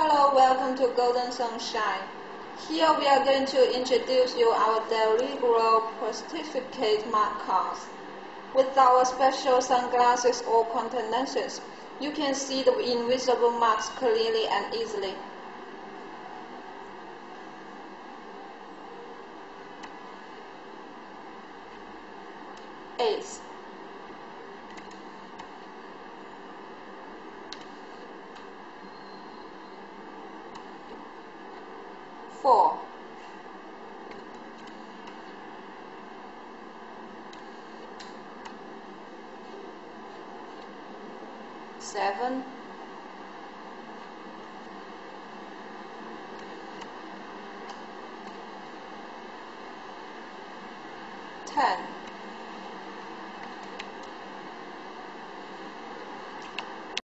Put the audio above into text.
Hello, welcome to Golden Sunshine. Here we are going to introduce you our Daily Grow certificate mark cards. With our special sunglasses or contact lenses, you can see the invisible marks clearly and easily. Ace, four, seven, ten.